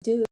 Do.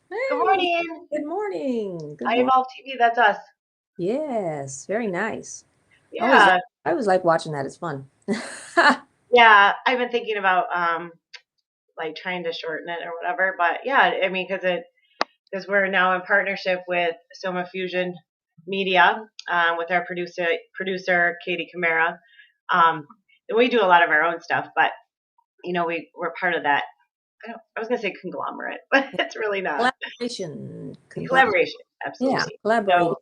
Good Hey, morning. good morning. Good I morning. Evolve TV, that's us. Yes, very nice. I always Yeah, I always like watching that. It's fun. yeah. I've been thinking about like trying to shorten it or whatever, but yeah, I mean, because we're now in partnership with Soma Fusion Media with our producer Katie Camara. And we do a lot of our own stuff, but we're part of that. I was gonna say conglomerate, but it's really not Collaboration. collaboration. Yeah, Absolutely. collaborating.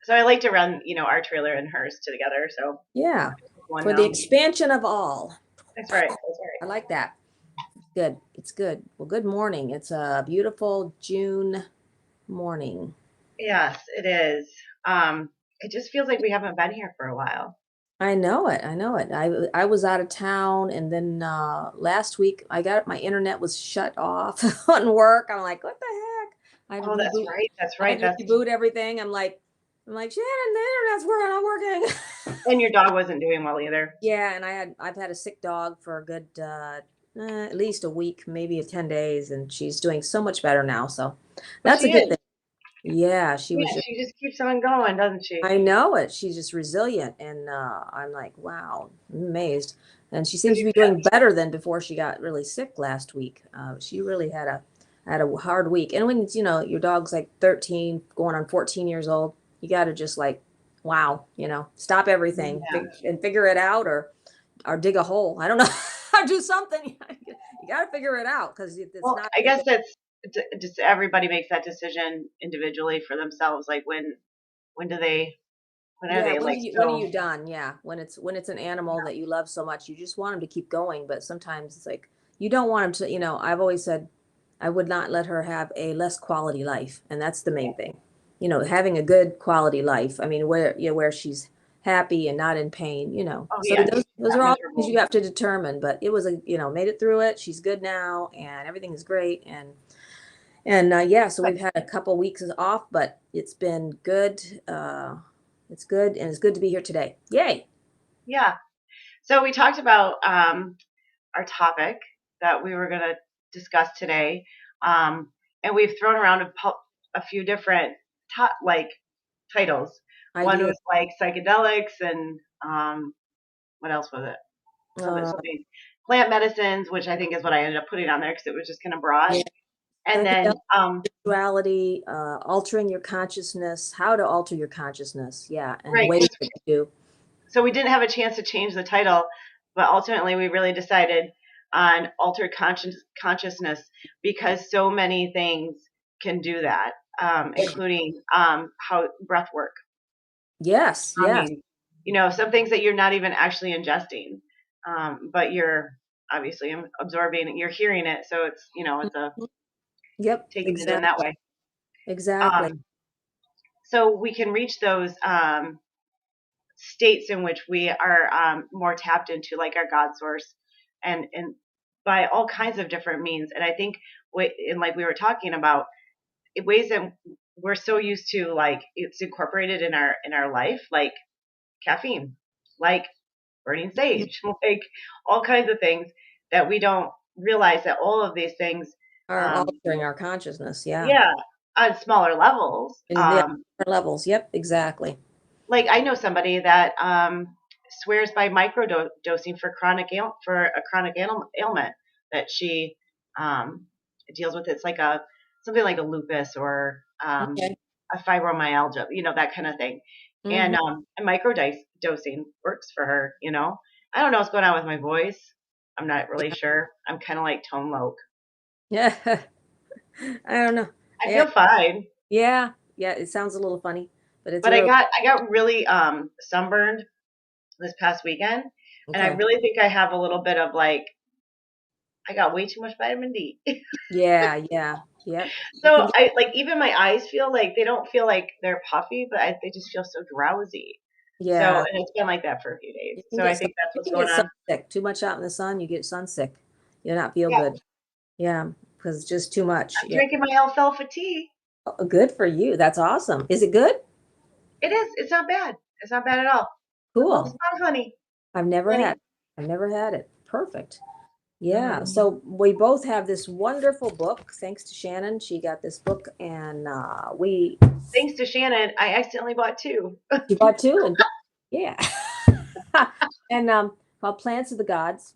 So I like to run our trailer and hers together. So Yeah, one for the now. expansion of all. That's right. That's I right. like that. Good. It's good. Well, good morning. It's a beautiful June morning. Yes, it is. It just feels like we haven't been here for a while. I know it. I know it. I was out of town, and then last week I got my internet was shut off on work. I'm like, what the heck? I had to Oh, that's reboot. right. That's I had right. to That's reboot everything. I'm like, Shannon, the internet's working. Not working. and your dog wasn't doing well either. Yeah, and I've had a sick dog for a good at least a week, maybe 10 days, and she's doing so much better now. So But that's a she good is. thing. Yeah, she was Yeah, just. she just keeps on going, doesn't she? I know it. She's just resilient, and I'm like, wow, I'm amazed. And she Have seems to you be doing better than before she got really sick last week. She really had a hard week. And when your dog's like 13, going on 14 years old, you got to just like, wow, stop everything Yeah. and figure it out, or dig a hole. I don't know, or do something. You got to figure it out because it's Well, not. I guess that's just everybody makes that decision individually for themselves. Like when do they when are Yeah, they when like do you when are so you done? Yeah, when it's an animal that you love so much, you just want them to keep going, but sometimes it's like you don't want them to, I've always said I would not let her have a less quality life, and that's the main thing. Having a good quality life. I mean, where she's happy and not in pain, Oh So yeah, those not are all things miserable. you have to determine, but it was made it through it. She's good now and everything is great. And yeah, so we've had a couple weeks off, but it's been good. It's good. And it's good to be here today. Yay. Yeah. So we talked about our topic that we were going to discuss today, and we've thrown around a few different like titles. I One did. was like psychedelics, and what else was it? Uh, Something plant medicines, which I think is what I ended up putting on there because it was just kind of broad. yeah. And then Psychedelic spirituality, altering your consciousness, how to alter your consciousness. Yeah. And right, ways that you do. so we didn't have a chance to change the title, but ultimately we really decided on altered consciousness because so many things can do that, including how breath work. Yes. I Yes. mean, some things that you're not even actually ingesting, but you're obviously absorbing. You're hearing it, so it's a Mhm. Yep. taking it in that Exactly. way. Exactly. Um, so we can reach those states in which we are more tapped into, like our God source, and by all kinds of different means. And I think, and like we were talking about, ways that we're so used to, like it's incorporated in our life, like caffeine, like burning sage, like all kinds of things that we don't realize that all of these things, Are um, altering our consciousness. Yeah. yeah, on smaller levels. And yeah, different levels. Yep. Exactly. Like I know somebody that swears by microdosing for for a chronic ailment that she um, deals with. It's like something like a lupus or Okay. a fibromyalgia, that kind of thing. Hmm. And microdosing works for her. I don't know what's going on with my voice. I'm not really sure. I'm kind of like Tone Loc. Yeah. I don't know. I Yeah. feel fine, Yeah. Yeah. It sounds a little funny, but it's but really I got really sunburned this past weekend, and I okay. really think I have a little bit of like I got way too much vitamin D. Yeah. Yeah. Yep. You So can get, I like even my eyes feel like they don't feel like they're puffy, but they just feel so drowsy. So yeah. and it's been like that for a few days. You can So I get sun, think that's you what's can going get sun on. sick. Too much out in the sun, you get sun sick. You not feel Yeah, good. Yeah, because it's just too much. I'm Yeah. drinking my alfalfa tea. Oh, good for you. That's awesome. Is it good? It is. It's not bad. It's not bad at all. A little Cool. spot of honey. I've never Honey. had. I've never had it. Perfect. Yeah. Mm. So we both have this wonderful book. Thanks to Shannon, she got this book, and we Thanks to Shannon, I accidentally bought two. she bought two, and yeah, and called Plants of the Gods.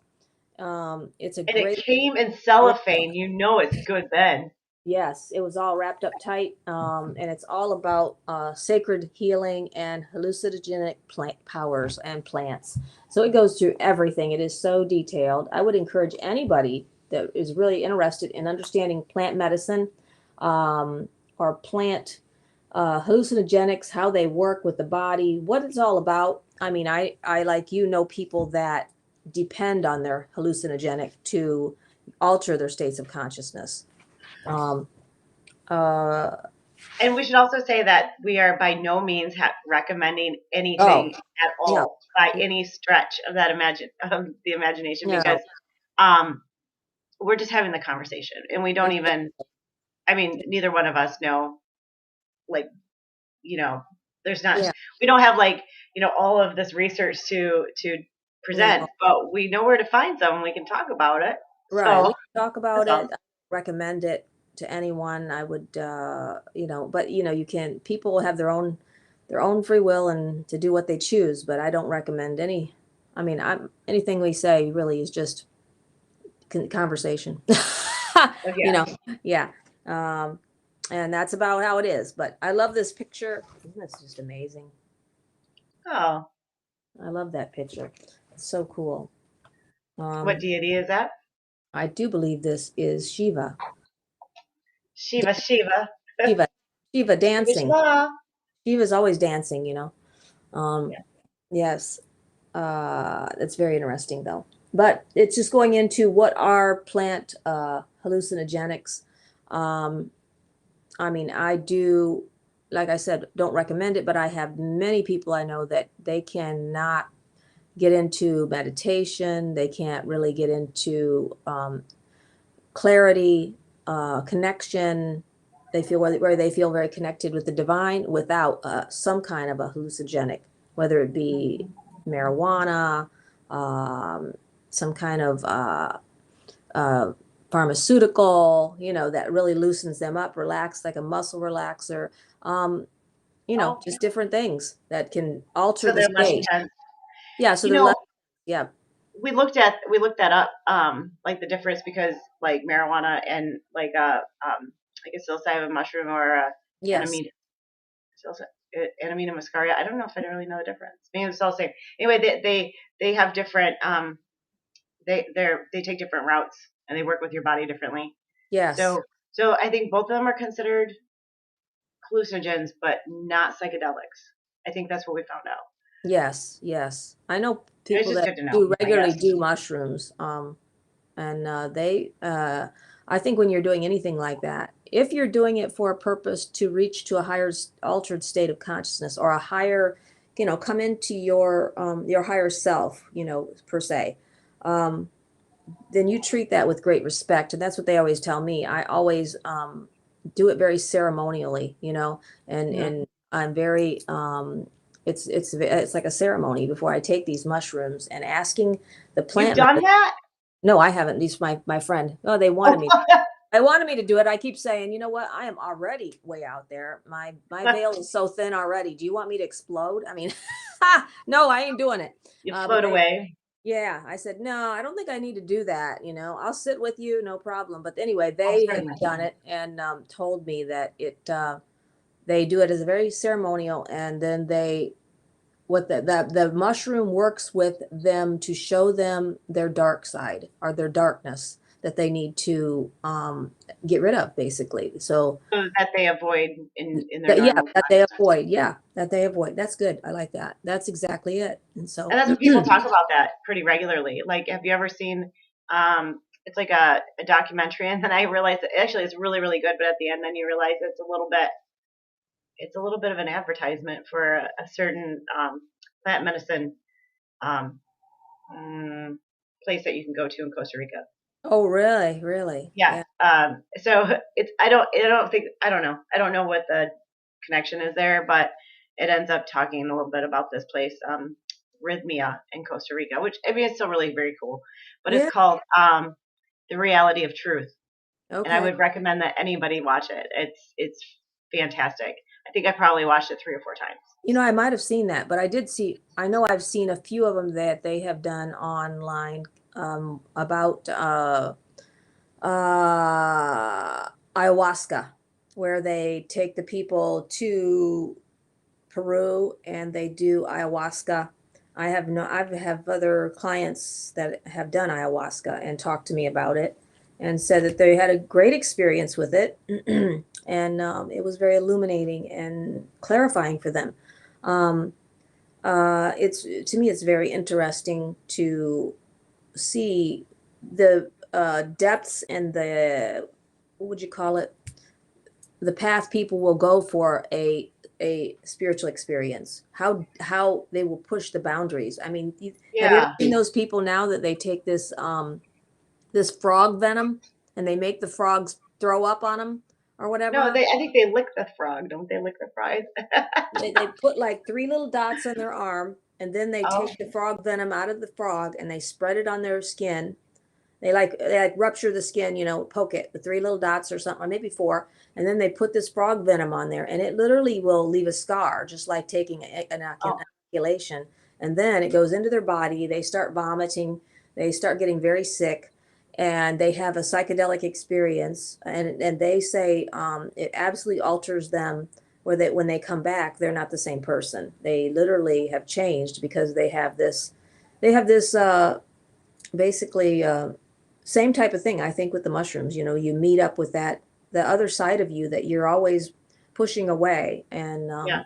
It's a And it great. came in cellophane. You know it's good then. Yes, it was all wrapped up tight, and it's all about sacred healing and hallucinogenic plant powers and plants. So it goes through everything. It is so detailed. I would encourage anybody that is really interested in understanding plant medicine um, or plant hallucinogenics, how they work with the body, what it's all about. I mean, I like know people that depend on their hallucinogenic to alter their states of consciousness. Um, uh, And we should also say that we are by no means recommending oh, anything at no, all by any stretch of the imagination no, because um, we're just having the conversation and we don't exactly. even. I mean, neither one of us know, like you know, there's not. Yeah, We don't have like all of this research to present, no, but we know where to find some. We can talk about it. right. So We can talk that's about it. all. I recommend it to anyone. I would, but you can, people have their own free will and to do what they choose, but I don't recommend I mean, anything we say really is just conversation. you Yeah. know, yeah. Um, and that's about how it is. But I love this picture. Isn't this just amazing? Oh, I love that picture. It's so cool. what Um, deity is that? I do believe this is Shiva. Shiva, Shiva, Shiva, Shiva Shiva, dancing. Shiva. Shiva's always dancing. Um, Yeah. yes, that's very interesting though. But it's just going into what are plant hallucinogenics. Um, I mean, I do like I said, don't recommend it, but I have many people I know that they cannot get into meditation. They can't really get into clarity, connection. They feel where they feel very connected with the divine without some kind of a hallucinogenic, whether it be marijuana, um, some kind of uh, pharmaceutical, that really loosens them up, relax like a muscle relaxer. Um, Okay. just different things that can alter So the they're less state. intense. Yeah, so You they're less, know, yeah, we looked that up, like the difference because like marijuana and like a psilocybin mushroom or a yes, anamina, anamina muscaria. I don't know if I really know the difference. Maybe it's all the same. Anyway, they have different they take different routes and they work with your body differently. yes, So I think both of them are considered hallucinogens, but not psychedelics. I think that's what we found out. yes, yes. I know It's people just that good to know, do I guess. regularly do mushrooms, and I think when you're doing anything like that, if you're doing it for a purpose to reach to a higher altered state of consciousness or a higher, come into your higher self, per se, um, then you treat that with great respect. And that's what they always tell me. I always do it very ceremonially, and Mhm. I'm very it's like a ceremony before I take these mushrooms and asking the You've plant done medicine. that? No, I haven't. These my friend. Oh, they wanted Oh, me. I wanted me to do it. I keep saying, you know what? I am already way out there. My veil is so thin already. Do you want me to explode? I mean, no, I ain't doing it. you But float they, away. yeah, I said, no, I don't think I need to do that. I'll sit with you, no problem. But anyway, Oh, they have certainly. done it and told me that they do it as a very ceremonial, and then what the mushroom works with them to show them their dark side or their darkness that they need to get rid of, basically. So So that they avoid in their yeah, normal that they consciousness. avoid. Yeah, that they avoid. That's good. I like that. That's exactly it. And And so, that's what people talk about that pretty regularly. Like, have you ever seen? It's like a documentary, and then I realized that actually it's really really good, but at the end, then you realize it's a little bit of an advertisement for a certain plant medicine um, mm, place that you can go to in Costa Rica. oh, really, really, Yeah. yeah. So it's I don't know. I don't know what the connection is there, but it ends up talking a little bit about this place, Rhythmia in Costa Rica, which I mean it's still really very cool. But it's Yeah. called The Reality of Truth. And I Okay. would recommend that anybody watch it. It's fantastic. I think I probably watched it 3 or 4 times. I might have seen that, but I know I've seen a few of them that they have done online about ayahuasca, where they take the people to Peru and they do ayahuasca. I have other clients that have done ayahuasca and talked to me about it and said that they had a great experience with it, and it was very illuminating and clarifying for them. Um, it's to me, it's very interesting to see the depths and the what would you call it? The path people will go for a spiritual experience. How they will push the boundaries. I mean, have you ever Yeah. seen those people now that they take this frog venom and they make the frogs throw up on them or No, whatever? they I think they lick the frog, don't they lick the fries? They put like three little dots on their arm, and then they Oh, take the frog venom out of the frog and they spread it on their skin. They like rupture the skin, poke it with three little dots or something, or maybe four, and then they put this frog venom on there, and it literally will leave a scar, just like taking an oh, inoculation. And then it goes into their body. They start vomiting. They start getting very sick, and they have a psychedelic experience. And they say it absolutely alters them. Where they when they come back, they're not the same person. They literally have changed because they have this. They have this. Basically same type of thing I think with the mushrooms. You meet up with the other side of you that you're always pushing away, and yeah.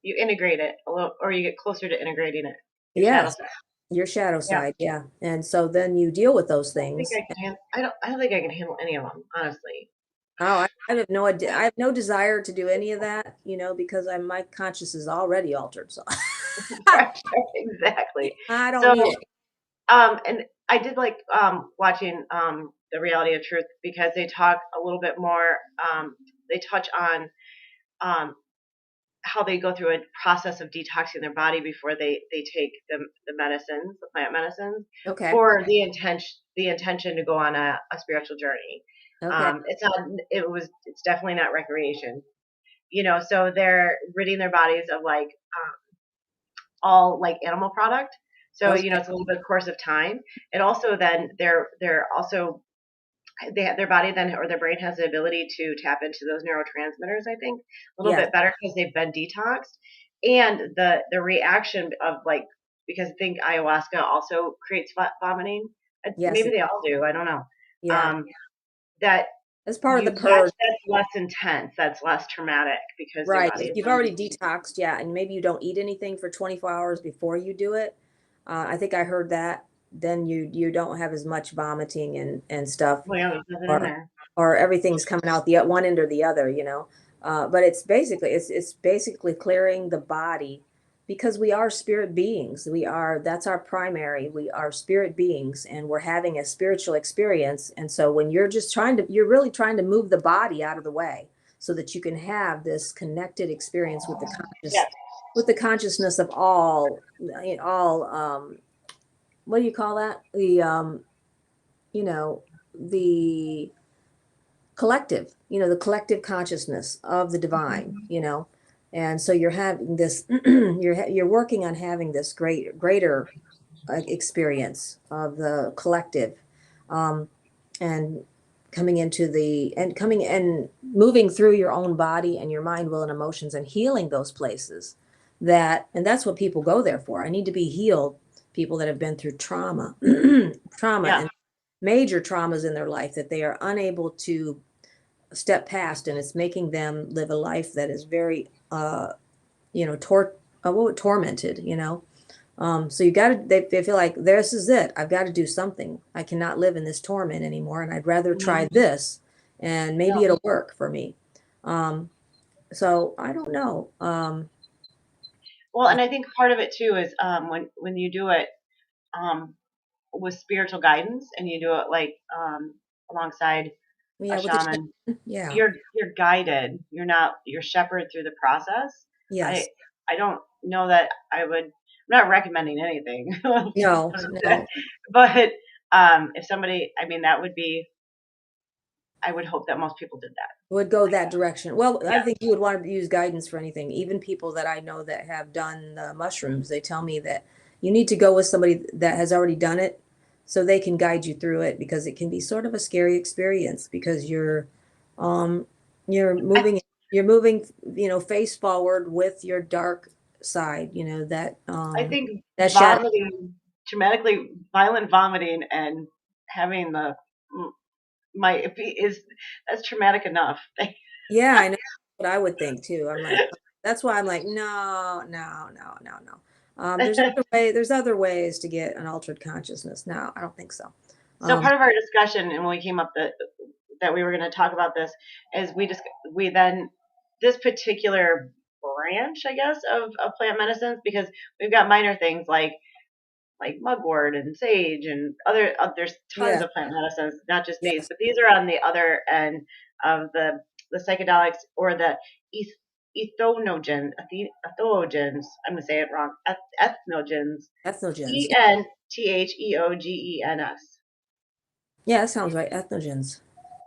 You integrate it a little, or you get closer to integrating it. Your shadow yes, side. your shadow Yeah. side, yeah. And so then you deal with those I don't think things. I can. I don't think I can handle any of them, honestly. Oh, I have no idea. I have no desire to do any of that, because my conscience is already altered. So Right, exactly. I don't So, need it. and I did like watching the Reality of Truth because they talk a little bit more. They touch on um, how they go through a process of detoxing their body before they take the medicines, the plant medicines, Okay. for the intention to go on a spiritual journey. Okay. It's definitely not recreation, so they're ridding their bodies of like all like animal product. So Okay. it's a little bit course of time. And also then they're also their body then or their brain has the ability to tap into those neurotransmitters, I think, a little Yes. bit better because they've been detoxed. And the reaction of like, because I think ayahuasca also creates vomiting. Yes. Maybe they all do. I don't know. Yeah. Um, that That's part of you the purge. that's less intense. That's less traumatic because their Right. body If is you've already detoxed, yeah, and maybe you don't eat anything for 24 hours before you do it. I think I heard that. Then you don't have as much vomiting and stuff, well, yeah, there's nothing in or there. or everything's coming out the one end or the other. But it's basically clearing the body because we are spirit beings. That's our primary. We are spirit beings and we're having a spiritual experience. And so when you're really trying to move the body out of the way so that you can have this connected experience with Yeah. the consciousness of all, what do you call that? You know, the the collective consciousness of the divine. And so you're having this, you're working on having this greater experience of the collective, um, and coming and moving through your own body and your mind, will, and emotions, and healing those places and that's what people go there for. I need to be healed. People that have been through trauma Yeah. and major traumas in their life that they are unable to step past, and it's making them live a life that is very tormented. So they feel like this is it. I've got to do something. I cannot live in this torment anymore, and I'd rather try Mhm. this, and Yeah. maybe it'll work for me. So I don't know. Well, and I think part of it too is when you do it um, with spiritual guidance and you do it like alongside a Yeah, with the shaman, yeah. you're guided. You're shepherded through the process. I Yes. I don't know that I would. I'm not recommending anything, No, no. but if somebody, I mean, that would be. I would hope that most people did that. Would go that direction. Well, I Yeah. think you would want to use guidance for anything. Even people that I know that have done the mushrooms, they tell me that you need to go with somebody that has already done it so they can guide you through it, because it can be sort of a scary experience because um you're I, moving you're moving face forward with your dark side, I think that shadow. vomiting, traumatically violent vomiting, and having the my is that's traumatic enough. Yeah, I know what I would think too. I'm like, that's why I'm like, no, no, no, no, no. There's other ways to get an altered consciousness. No, I don't think so. So Um, part of our discussion, and when we came up that we were going to talk about this, is we then this particular branch, I guess, of plant medicines, because we've got minor things like mugwort and sage and there's tons yeah, of plant medicines, not just these, yes, but these are on the other end of the psychedelics or the eth- ethonogens. I'm going to say it wrong. Ethnogens. ethnogens. Entheogens. Yeah, that sounds right. Ethnogens.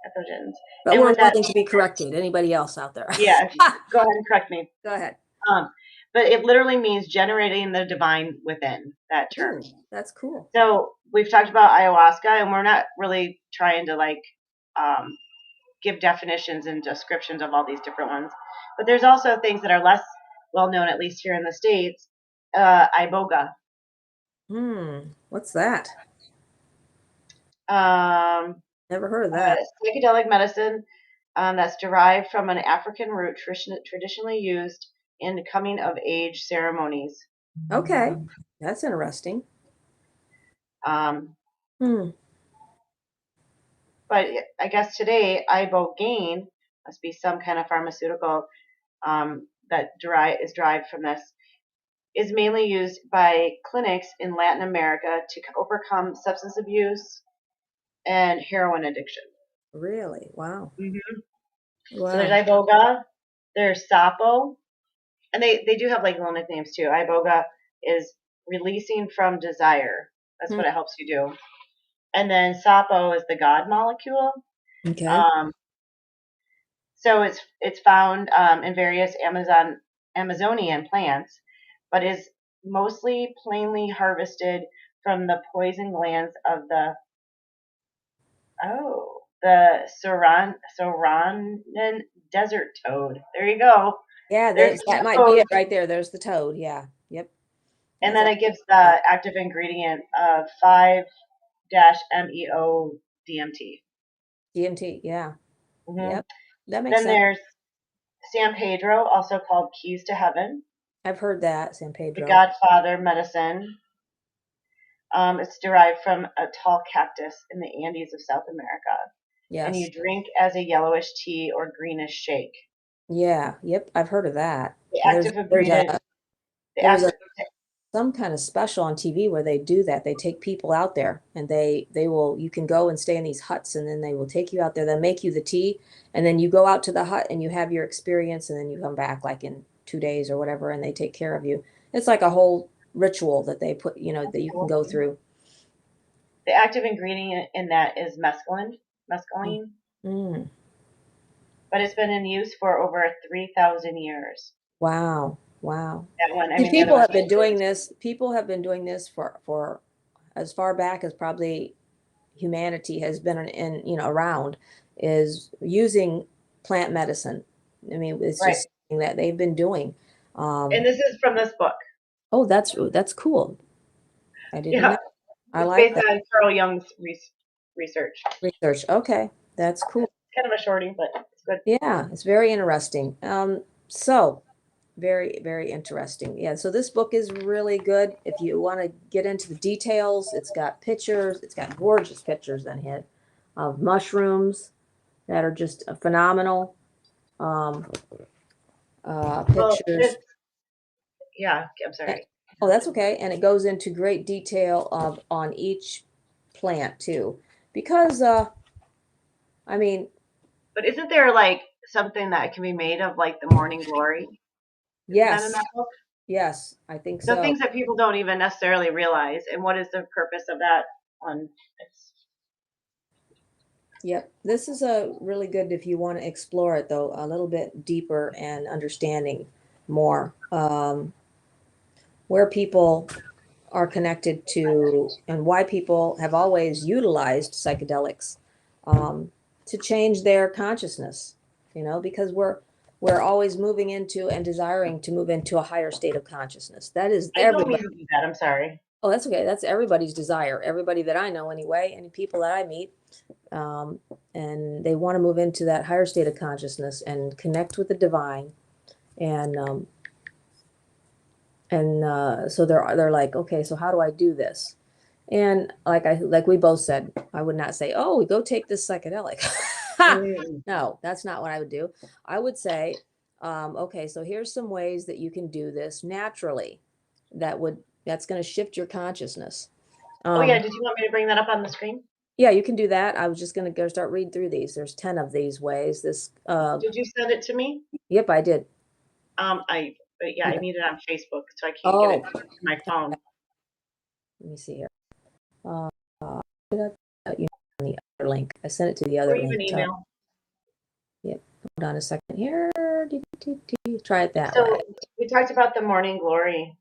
Ethogens. But And we're what that, willing to be corrected. Anybody else out there? yeah, go ahead and correct me. Go ahead. Um, but it literally means generating the divine within, that term. Ooh, that's cool. So we've talked about ayahuasca, and we're not really trying to um, give definitions and descriptions of all these different ones. But there's also things that are less well known, at least here in the States. Iboga. What's that? Um, Never heard of that. Psychedelic medicine that's derived from an African root traditionally used in coming of age ceremonies. Okay, that's interesting. Um, Hmm. but I guess today ibogaine must be some kind of pharmaceutical that is derived from this. Is mainly used by clinics in Latin America to overcome substance abuse and heroin addiction. Really? Wow. Hmm. So there's Wow. iboga, there's sapo, and they do have like little nicknames too. Iboga is releasing from desire. That's Hmm. what it helps you do. And then sapo is the God molecule. Okay. Um, so it's found in various Amazonian plants, but is mostly plainly harvested from the poison glands of the Soranan desert toad. There you go. Yeah, There's that might be toad, it right there. There's the toad. Yeah. Yep. and That's then all. it gives the active ingredient of 5-MeO DMT. DMT. Yeah. Hmm. Yep. That makes Then sense. there's San Pedro, also called Keys to Heaven, I've heard that, San the Pedro. Godfather medicine. It's derived from a tall cactus in the Andes of South America, and Yes. you drink as a yellowish tea or greenish shake. Yeah. Yep. I've heard of that. The There's active there's ingredient, a the there's a active, some kind of special on TV where they do that. They take people out there and they will you can go and stay in these huts and then they will take you out there. They'll make you the tea and then you go out to the hut and you have your experience and then you come back like in 2 days or whatever and they take care of you. It's like a whole ritual that they put, that you can go through. the active ingredient in that is Mm. mescaline, Mm. but it's been in use for over 3,000 years. Wow. Wow. That one, I See, mean, the other people one's have been been doing used. this. People have been doing this for as far back as probably humanity has been around is using plant medicine. I mean, it's Right. just something that they've been doing. And Um, this is from this book. oh, that's cool. I didn't Yeah. know. I It's like based that on Carl Jung's research. research. Okay, that's cool. Kind of a shorty, but it's good. Yeah, it's very interesting. So very, very interesting. Yeah, so this book is really good. If you want to get into the details, it's got pictures. It's got gorgeous pictures in it of mushrooms that are just phenomenal. Um, Well, pictures. yeah, I'm Eh, sorry. Oh, that's okay. And it goes into great detail of on each plant too, because I mean, But isn't there like something that can be made of like the morning glory? Isn't that in yes, that book? yes, I think So so. things that people don't even necessarily realize. And what is the purpose of that one? It's, Yep, this is a really good if you want to explore it though a little bit deeper and understanding more where people are connected to and why people have always utilized psychedelics um, to change their consciousness, because we're always moving into and desiring to move into a higher state of consciousness. That is I don't mean everybody. to do that. I'm sorry. Oh, that's okay. That's everybody's desire. Everybody that I know anyway, and people that I meet, um, and they want to move into that higher state of consciousness and connect with the divine and so they're like, okay, so how do I do this? And like we both said, I would not say, oh, go take this psychedelic. Mm. No, that's not what I would do. I would say, okay, so here's some ways that you can do this naturally. That's going to shift your consciousness. Oh yeah, Um, did you want me to bring that up on the screen? yeah, you can do that. I was just going to go start reading through these. There's 10 of these ways. Did you send it to me? Yep, I did. But yeah, I Okay. need it on Facebook, so I can't get it Oh, to my phone. let me see here. Uh, did you on the other link? I sent it to the Or other link. even email. Yep. Hold on a second here. Try it that way. So we talked about the morning glory.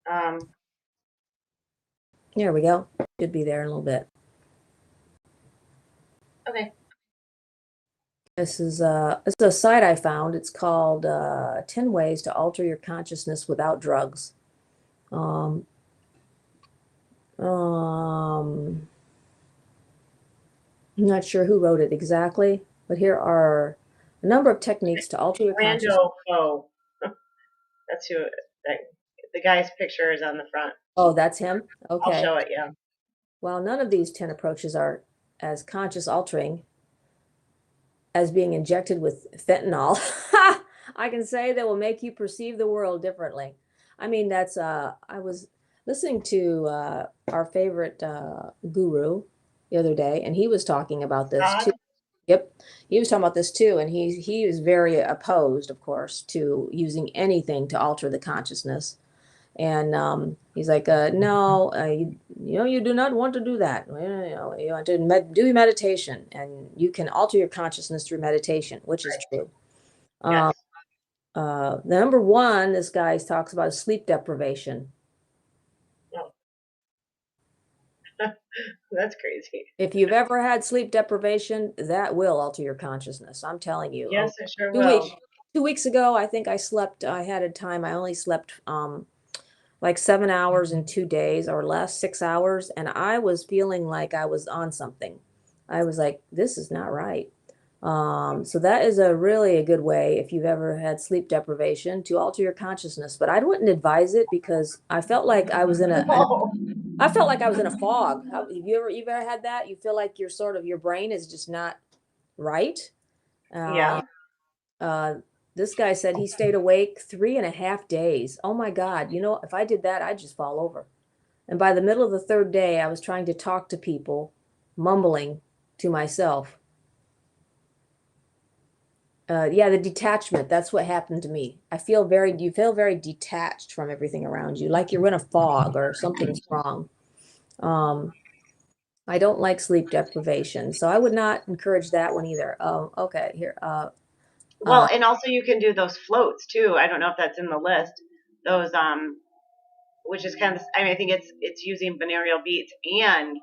Um, Here we go. Should be there in a little bit. okay. This is a site I found. It's called 10 Ways to Alter Your Consciousness Without Drugs. Um, I'm not sure who wrote it exactly, but here are a number of techniques to alter your consciousness. Rando Poe. That's who that the guy's picture is on the front. Oh, that's him? I'll Okay. show it, yeah. While none of these 10 approaches are as conscious altering as being injected with fentanyl, I can say they will make you perceive the world differently. I mean, I was listening to our favorite guru the other day, and he was talking about this God. too. Yep, he was talking about this too, and he is very opposed, of course, to using anything to alter the consciousness. And he's like, no, you do not want to do that. You want to do meditation, and you can alter your consciousness through meditation, which is Right. true. Yes. Um, the number one, this guy talks about is sleep deprivation. Oh, that's crazy. If you've ever had sleep deprivation, that will alter your consciousness. I'm telling you. Yes, it sure Two weeks, will. 2 weeks ago, I think I had a time, I only slept like 7 hours in 2 days or less, 6 hours. And I was feeling like I was on something. I was like, this is not right. So that is really a good way if you've ever had sleep deprivation to alter your consciousness. But I wouldn't advise it because I felt like I was No. I felt like I was in a fog. You've ever had that? You feel like your brain is just not right. Uh, Yeah. uh, this guy said he stayed awake 3.5 days. Oh my God. If I did that, I'd just fall over. And by the middle of the third day, I was trying to talk to people, mumbling to myself. Yeah, the detachment, that's what happened to me. You feel very detached from everything around you, like you're in a fog or something's wrong. Um, I don't like sleep deprivation, so I would not encourage that one either. Oh, okay, here. Well, and also you can do those floats too. I don't know if that's in the list. Those which is kind of, I mean, I think it's using binaural beats and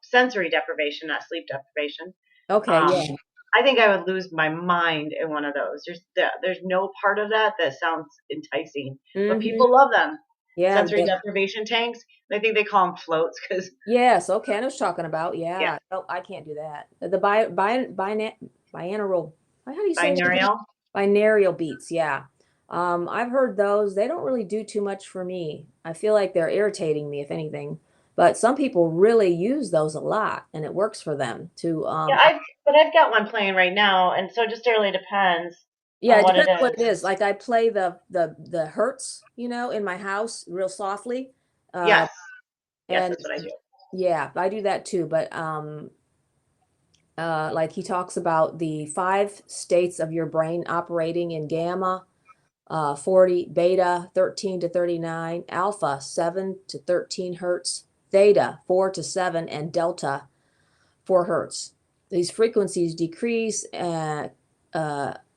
sensory deprivation, not sleep deprivation. Okay, Um, yeah. I think I would lose my mind in one of those. There's no part of that that sounds enticing, but Hmm. people love them. Yeah, Sensory deprivation tanks. I think they call them floats because yes, okay, I know what you're talking about. yeah, Yeah. Oh, I can't do that. The binaural, how do you say it again? binaural. Binaural beats, yeah. I've heard those. They don't really do too much for me. I feel like they're irritating me, if anything. But some people really use those a lot, and it works for them to Yeah, I've got one playing right now, and so it just really depends yeah, on it what it depends what is. it is. Like I play the hertz, in my house real softly. Uh, Yes, yes, and that's what I do. yeah, I do that too. But like he talks about the 5 states of your brain operating in gamma, 40, beta 13 to 39, alpha 7 to 13 hertz, theta 4 to 7, and delta 4 hertz. These frequencies decrease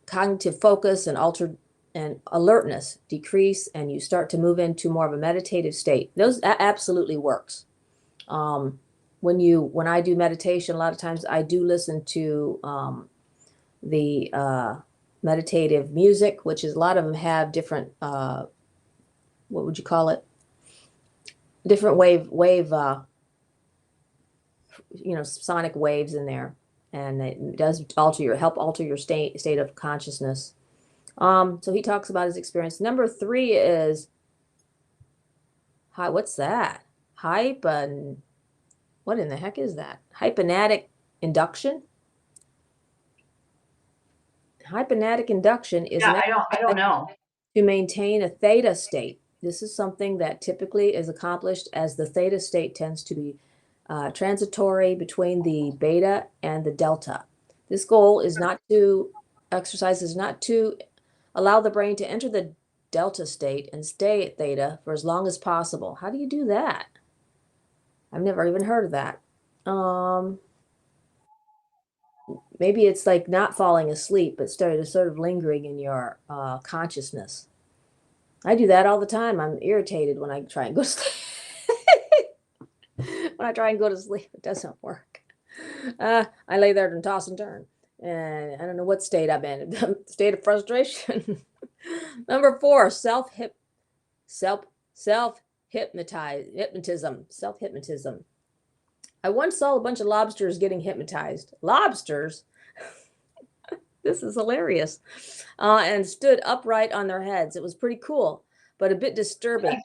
cognitive focus and altered and alertness decrease, and you start to move into more of a meditative state. That absolutely works. Um, when I do meditation, a lot of times I do listen to the meditative music, which is a lot of them have different what would you call it? Different sonic waves in there, and it does help alter your state of consciousness. So he talks about his experience. Number three is hi. What's that? Hypon. What in the heck is that? Hypnatic induction. Hypnatic induction is Yeah, an I don't exercise know. to maintain a theta state. This is something that typically is accomplished as the theta state tends to be transitory between the beta and the delta. This goal is not to exercise is not to allow the brain to enter the delta state and stay at theta for as long as possible. How do you do that? I've never even heard of that. Um, Maybe it's like not falling asleep, but sort of lingering in your consciousness. I do that all the time. I'm irritated when I try and go to sleep. When I try and go to sleep, it doesn't work. I lay there and toss and turn, and I don't know what state I'm in. State of frustration. Number four, self self hypnotism. I once saw a bunch of lobsters getting hypnotized. Lobsters? This is hilarious. And stood upright on their heads. It was pretty cool, but a bit disturbing.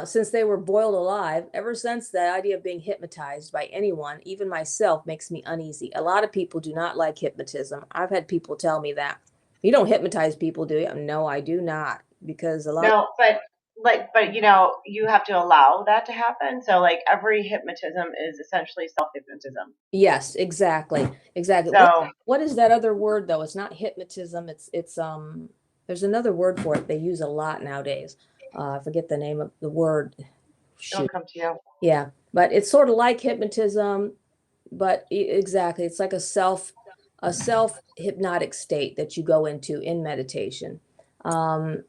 since they were boiled alive. Ever since, the idea of being hypnotized by anyone, even myself, makes me uneasy. A lot of people do not like hypnotism. I've had people tell me that. You don't hypnotize people, do you? No, I do not. Because a lot No, but but you know, you have to allow that to happen. So like every hypnotism is essentially self hypnotism. yes, exactly. Exactly. So What is that other word though? It's not hypnotism. It's there's another word for it they use a lot nowadays. I forget the name of the word. it'll Shoot. come to you. Yeah, but it's sort of like hypnotism, but exactly, it's like a self hypnotic state that you go into in meditation. Um,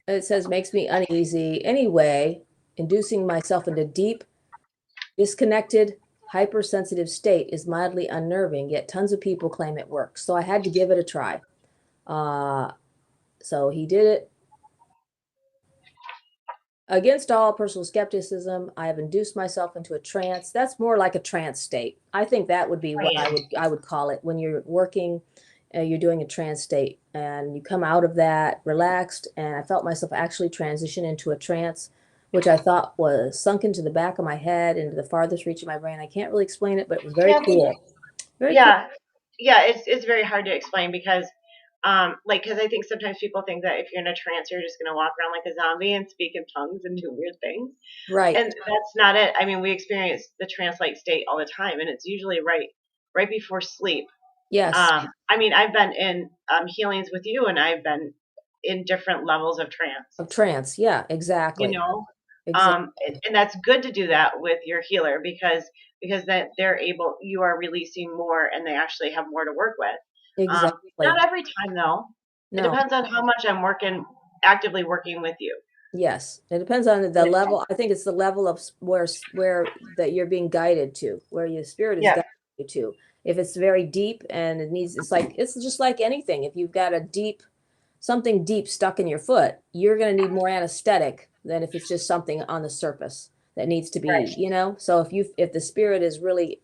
it says makes me uneasy anyway, inducing myself into deep, disconnected, hypersensitive state is mildly unnerving, yet tons of people claim it works. So I had to give it a try. Uh, so he did it. Against all personal skepticism, I have induced myself into a trance. That's more like a trance state. I think that would be what Right. I would call it when you're working, you're doing a trance state, and you come out of that relaxed. And I felt myself actually transition into a trance, which I thought was sunk into the back of my head, into the farthest reach of my brain. I can't really explain it, but it was very Yeah, cool. Very cool. yeah, yeah. It's very hard to explain because like because I think sometimes people think that if you're in a trance, you're just gonna walk around like a zombie and speak in tongues and do weird things. Right. And that's not it. I mean, we experience the trance-like state all the time, and it's usually right before sleep. Yes. I mean, I've been in healings with you, and I've been in different levels of trance. Of trance. Yeah, You exactly. know, Exactly. and that's good to do that with your healer because that they're able, you are releasing more, and they actually have more to work with. Exactly. Not every time though. It No. depends on how much I'm working, actively working with you. Yes, it depends on the Which, level. I think it's the level of where that you're being guided to, where your spirit is yeah, guiding you to. If it's very deep and it needs, it's like it's just like anything. If you've got a deep something deep stuck in your foot, you're going to need more anesthetic than if it's just something on the surface that needs to be, right. So if the spirit is really,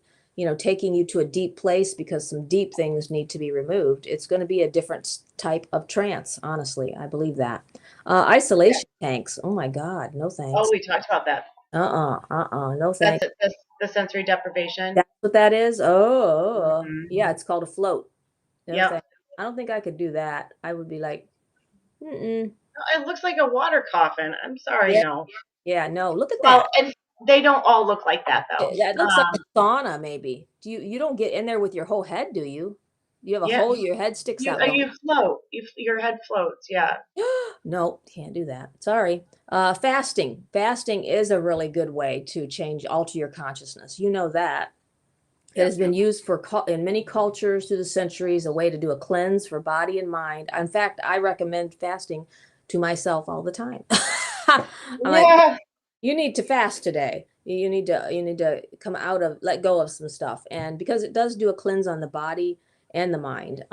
taking you to a deep place because some deep things need to be removed, it's going to be a different type of trance, honestly. I believe that. Yeah. Isolation tanks. Oh my God, no Oh, thanks. we talked about that. No That's thanks. it. That's the sensory deprivation. That's what that is? Oh, Hmm. yeah, it's called a float. No Yep. thanks. I don't think I could do that. I would be like, mm-mm. It looks like a water coffin. I'm sorry, Yeah. no. Yeah, no, look at Well, that. and they don't all look like that though. That looks like a sauna, maybe. You don't get in there with your whole head, do you? You have a Yeah, hole, your head sticks you out, don't you float. Your head floats. Yeah. you? No, can't do that. Sorry. Fasting. Fasting is a really good way to alter your consciousness. You know that. It Yep. has been used in many cultures through the centuries, a way to do a cleanse for body and mind. In fact, I recommend fasting to myself all the time. I'm like, Yeah. you need to fast today. You need to come out of let go of some stuff, and because it does do a cleanse on the body and the mind.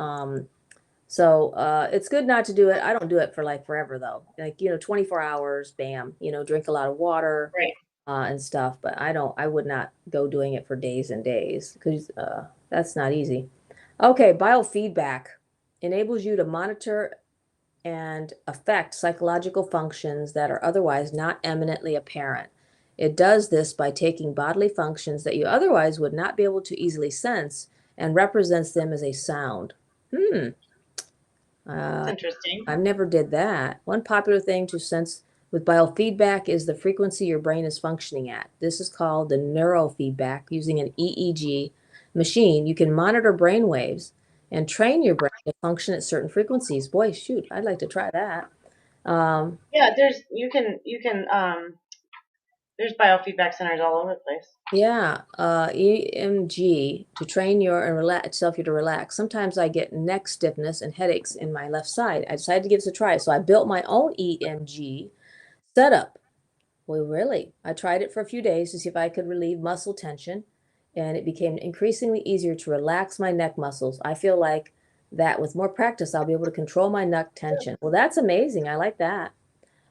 So it's good not to do it. I don't do it for like forever though. Like 24 hours, bam. Drink a lot of water Right. and stuff. But I don't. I would not go doing it for days and days because that's not easy. Okay, biofeedback enables you to monitor and affect psychological functions that are otherwise not eminently apparent. It does this by taking bodily functions that you otherwise would not be able to easily sense and represents them as a sound. Hmm. That's Uh, interesting. I've never did that. One popular thing to sense with biofeedback is the frequency your brain is functioning at. This is called the neurofeedback. Using an EEG machine, you can monitor brain waves and train your brain to function at certain frequencies. Boy, shoot, I'd like to try that. Um, Yeah. There's you can there's biofeedback centers all over the place. yeah, EMG to train your and relax itself you to relax. Sometimes I get neck stiffness and headaches in my left side. I decided to give this a try, so I built my own EMG setup. Well, really, I tried it for a few days to see if I could relieve muscle tension, and it became increasingly easier to relax my neck muscles. I feel like that with more practice, I'll be able to control my neck tension. Well, that's amazing. I like that.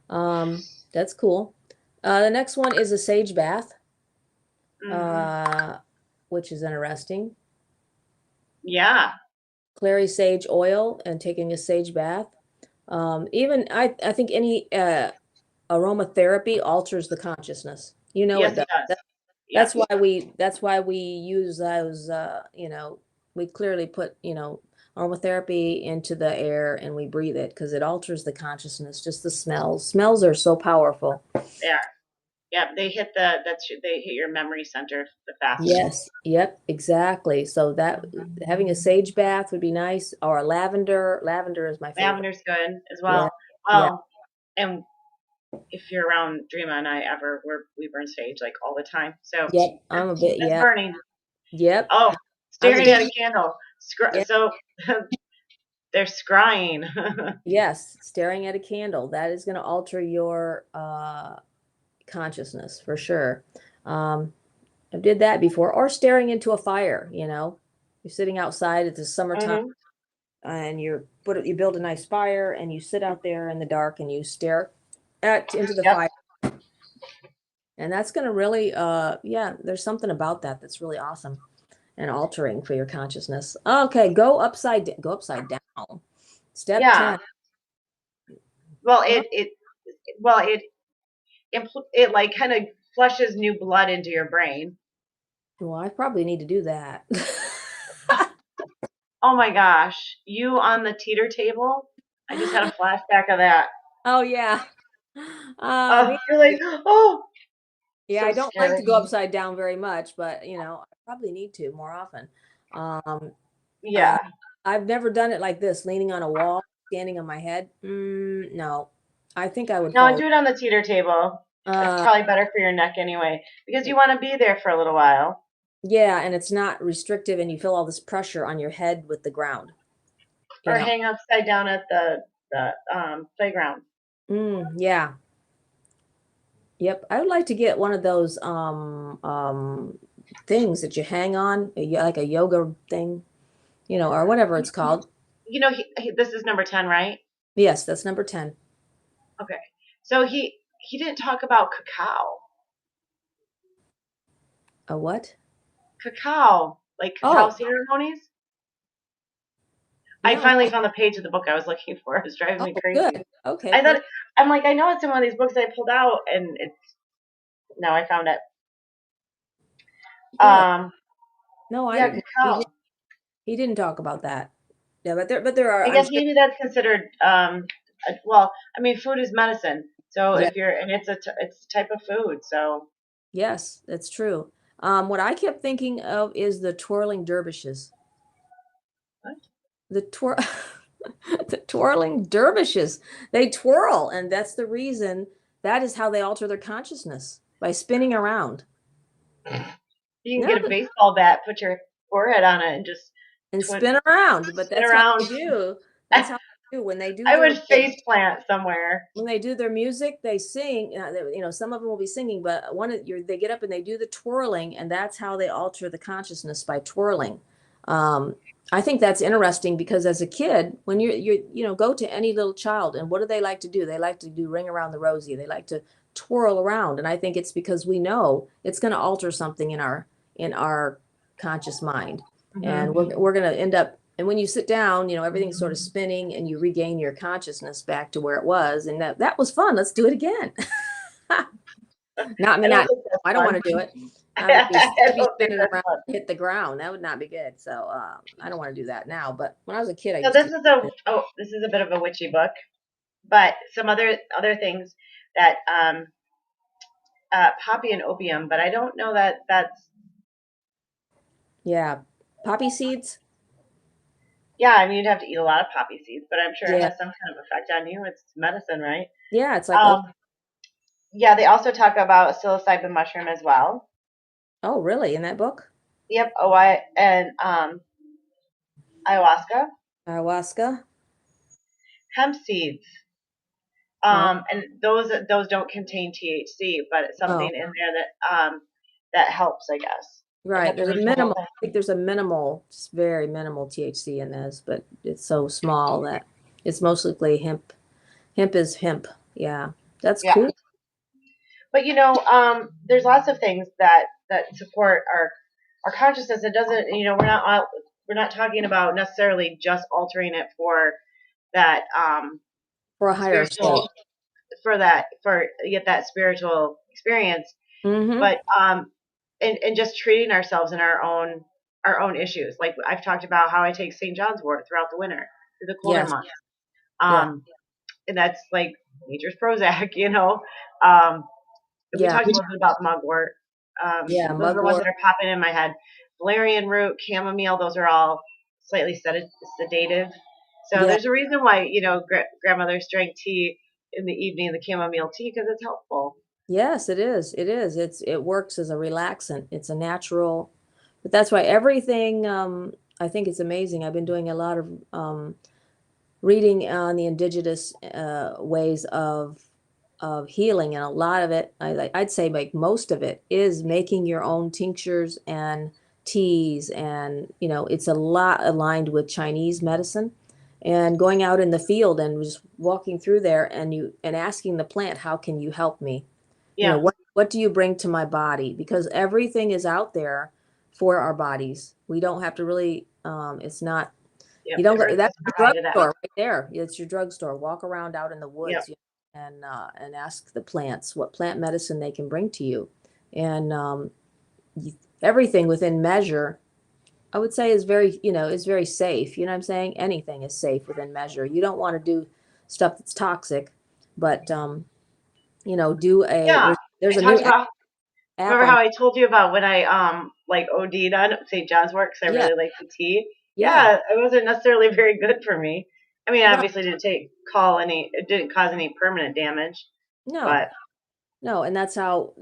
That's cool. The next one is a sage bath, Hmm. uh, which is interesting. Yeah. Clary sage oil and taking a sage bath. Even I think any aromatherapy alters the consciousness. You know it Yes, it does. does. That's Yes. why we use those, we clearly put, aromatherapy into the air and we breathe it because it alters the consciousness, just the smells. Smells are so powerful. They are. Yeah, they hit your memory center the fastest. Yes, yep, exactly. So that having a sage bath would be nice, or a lavender. Lavender is my favorite. Lavender's good as Yeah, well. yeah, Well, and if you're around Dreama and I ever, we burn sage like all the time. So yep. I'm a bit, that's yeah, burning. yep. Oh, I was a staring at a candle. yeah, So they're scrying. yes, staring at a candle. That is going to alter your consciousness for sure. Um, I did that before, or staring into a fire. You're sitting outside. It's the summertime, Hmm. and you build a nice fire, and you sit out there in the dark, and you stare into the Yep. fire, and that's going to really, yeah. There's something about that that's really awesome and altering for your consciousness. Okay, go upside down. Step Yeah. 10. Well, Oh, it like kind of flushes new blood into your brain. well, I probably need to do that. Oh my gosh, you on the teeter table? I just had a flashback of that. Oh yeah. Me You're like, too. oh, Yeah, so I don't like to go scary. upside down very much, but I probably need to more often. Um, uh, Yeah. I've never done it like this, leaning on a wall, standing on my head. No, I think I would No, fall. do it on the teeter table. It's Uh, probably better for your neck anyway, because you want to be there for a little while. yeah, and it's not restrictive, and you feel all this pressure on your head with the ground. You Or know. hang upside down at the playground. Yeah. Yep. I would like to get one of those things that you hang on, like a yoga thing, or whatever it's called. You know, this is number 10, right? Yes, that's number 10. Okay. So he didn't talk about cacao. A what? Cacao, like cacao Oh, ceremonies. I no. finally found the page of the book I was looking for. It was driving Oh, me crazy. good. Okay, I thought perfect. I'm like I know it's in one of these books I pulled out, and it's now I found it. Good. Um, No, yeah, he cacao. he didn't talk about that. Yeah, but there are, I I'm guess sure. maybe that's considered. Well, I mean, food is medicine. So Yeah, if you're, and it's a type of food. So yes, that's true. What I kept thinking of is the twirling dervishes. what? The twir the twirling dervishes. They twirl, and that's the reason. That is how they alter their consciousness by spinning around. You can No, get a baseball bat, put your forehead on it, and just and twin, spin around, but spin that's how around. they do. That's I, how they do I would face plant somewhere. when they do their music, they sing. Some of them will be singing, but they get up and they do the twirling, and that's how they alter the consciousness by twirling. Um, I think that's interesting because as a kid, when go to any little child, and what do they like to do? They like to do ring around the rosy. They like to twirl around, and I think it's because we know it's going to alter something in our conscious mind, Hmm. and we're going to end up. And when you sit down, everything's sort of spinning and you regain your consciousness back to where it was. And that was fun. Let's do it again. Not me, I don't not, think that's I don't want fun. to do it. I I'd be don't think spinning that's around, fun. hit the ground. That would not be good. So I don't want to do that now. But when I was a kid, I So used to. this is a bit of a witchy book, but some other things that poppy and opium, but I don't know that that's Yeah. Poppy seeds. yeah. I mean, you'd have to eat a lot of poppy seeds, but I'm sure it Yeah. has some kind of effect on you. It's medicine, right? Yeah. It's like, oh, Um, yeah, they also talk about psilocybin mushroom as well. oh, really? In that book? Yep, and ayahuasca, Ayahuasca. hemp seeds. Oh, And those don't contain THC, but it's something oh, in there that helps, I guess. I'd right. have to There's a read the whole minimal, thing. I think there's a minimal, just very minimal THC in this, but it's so small that it's mostly hemp. Hemp is hemp. Yeah. That's Yeah, cool. but there's lots of things that support our consciousness. It doesn't, we're not talking about necessarily just altering it for that For a higher spiritual state. for that, for get that spiritual experience, Mm-hmm. but and just treating ourselves in our own issues. Like I've talked about how I take St. John's wort throughout the winter, through the colder Yes. months. Yeah. And that's like nature's Prozac, you know. Um, we Yeah. talked a little bit about mugwort. Yeah. Those are the ones Mugwort. that are popping in my head. Valerian root, chamomile, those are all slightly sedative. So Yeah. there's a reason why, grandmothers drank tea in the evening, the chamomile tea, because it's helpful. Yes, it is. It is. It works as a relaxant. It's a natural, but that's why everything, I think it's amazing. I've been doing a lot of reading on the indigenous ways of healing, and a lot of it, I'd say like most of it, is making your own tinctures and teas, and it's a lot aligned with Chinese medicine, and going out in the field and just walking through there, and asking the plant, how can you help me? Yeah. What do you bring to my body? Because everything is out there for our bodies. We don't have to really, it's not, Yep. you The don't earth has that's your provided us. drugstore right there. It's your drugstore. Walk around out in the Yep. woods, and ask the plants what plant medicine they can bring to you. And you, everything within measure, I would say, is very safe. You know what I'm saying? Anything is safe within measure. You don't want to do stuff that's toxic, but do a Yeah. there's I a new talked about, app remember on. how I told you about when I like OD'd on St. John's wort because I Yeah, really like the tea? yeah. Yeah, it wasn't necessarily very good for me. I mean, No, obviously it didn't cause any permanent damage, no. but No, and that's how,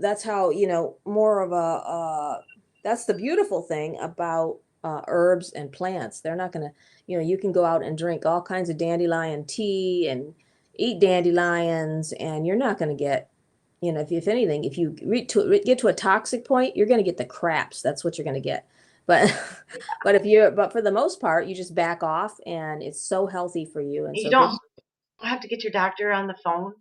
more of that's the beautiful thing about herbs and plants. They're not gonna, you can go out and drink all kinds of dandelion tea and eat dandelions, and you're not gonna get, if anything, if you get to a toxic point, you're gonna get the craps. That's what you're gonna get. But but for the most part, you just back off, and it's so healthy for you and you so good. don't have to get your doctor on the phone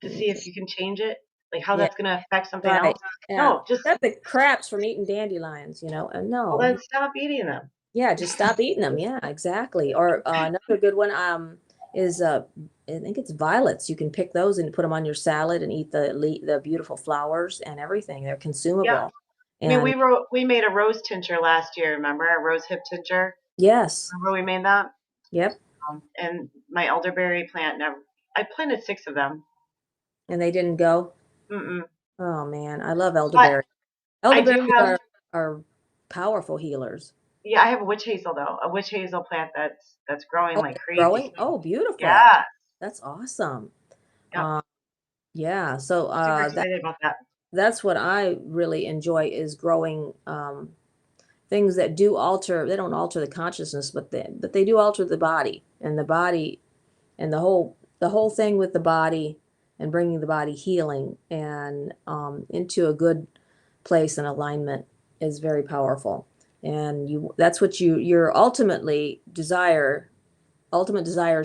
to see if you can change it, like how Yeah, that's going to affect something right. else. Yeah. No, just, Got the craps from eating dandelions, and well, no. then stop eating them. Yeah, just stop eating them. Yeah, exactly. Or another good one is I think it's violets. You can pick those and put them on your salad and eat the beautiful flowers and everything. They're Yeah. consumable. I mean, And we made a rose tincture last year, remember? A rose hip tincture. yes, Remember we made that? yep. And my elderberry plant never, I planted 6 of them. And they didn't go. Mm-mm. Oh man, I love But elderberry. I do Elderberries have, are powerful healers. yeah, I have a witch hazel though, a witch hazel plant that's growing Oh, like it's crazy. growing. Oh, beautiful. Yeah. That's awesome. Yep. Um, yeah. So Super excited about that. that's what I really enjoy is growing things that do alter. They don't alter the consciousness, but they do alter the body and the whole thing with the body, and bringing the body healing and into a good place and alignment is very powerful. And that's what your ultimate desire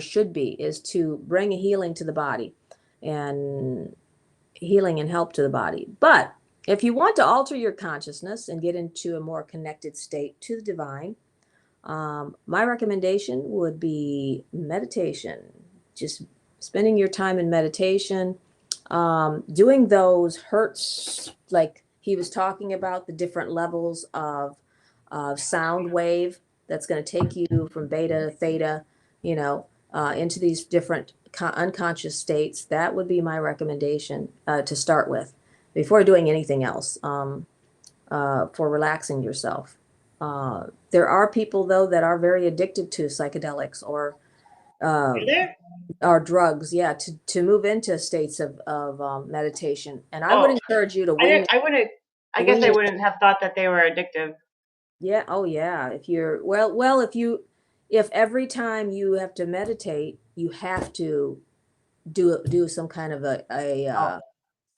should be, is to bring a healing to the body, and healing and help to the body. But if you want to alter your consciousness and get into a more connected state to the divine, my recommendation would be meditation. Just spending your time in meditation, doing those hertz, like he was talking about, the different levels of sound wave that's going to take you from beta to theta, into these different unconscious states. That would be my recommendation to start with before doing anything else, for relaxing yourself. There are people, though, that are very addicted to psychedelics uh, Are there? or drugs, yeah, to move into states of meditation. And I would Oh, encourage you to I didn't. I wouldn't. I guess wean I your, wouldn't have thought that they were addictive. yeah, oh yeah. If you're well, if every time you have to meditate, you have to do some kind of a Oh,